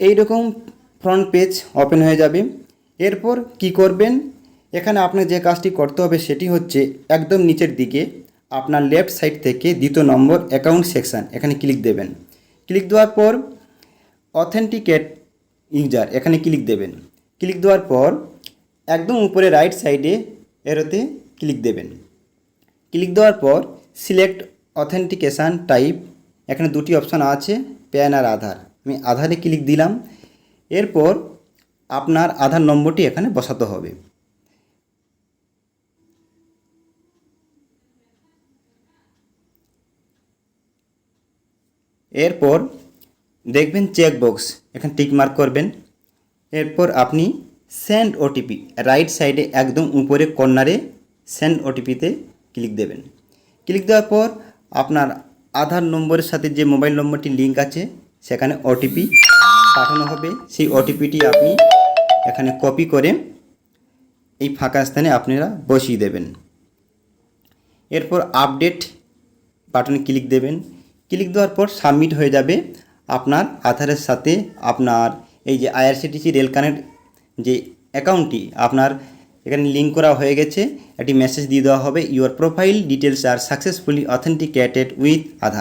এই রকম front page open হয়ে যাবে। এরপর কি করবেন, এখানে আপনার যে কাজটি করতে হবে সেটি হচ্ছে একদম নিচের দিকে আপনার লেফট সাইড থেকে দ্বিতীয় নম্বর অ্যাকাউন্ট সেকশান, এখানে ক্লিক দেবেন। ক্লিক দেওয়ার পর অথেন্টিকেট ইউজার, এখানে ক্লিক দেবেন। ক্লিক দেওয়ার পর একদম উপরে রাইট সাইডে এরোতে ক্লিক দেবেন। ক্লিক দেওয়ার পর সিলেক্ট অথেন্টিকেশান টাইপ, এখানে দুটি অপশান আছে, প্যান আর আধার। আমি আধারে ক্লিক দিলাম। এরপর আপনার আধার নম্বরটি এখানে বসাতে হবে। এরপর দেখবেন চেকবক্স, এখানে টিক মার্ক করবেন। এরপর আপনি সেন্ড ওটিপি, রাইট সাইডে একদম উপরে কর্নারে সেন্ড ওটিপিতে ক্লিক দেবেন। ক্লিক দেওয়ার পর আপনার আধার নম্বরের সাথে যে মোবাইল নম্বরটি লিঙ্ক আছে সেখানে ওটিপি পাঠানো হবে। সেই ওটিপিটি আপনি এখানে কপি করে এই ফাঁকা স্থানে আপনারা বসিয়ে দেবেন। এরপর আপডেট বাটনে ক্লিক দেবেন। ক্লিক দেওয়ার পর সাবমিট হয়ে যাবে। আপনার আধারের সাথে আপনার এই যে আইআরসিটিসি রেল কানেক্ট যে অ্যাকাউন্টটি আপনার এখানে লিঙ্ক করা হয়ে গেছে, একটি মেসেজ দিয়ে দেওয়া হবে, your profile details are successfully authenticated with Aadhaar.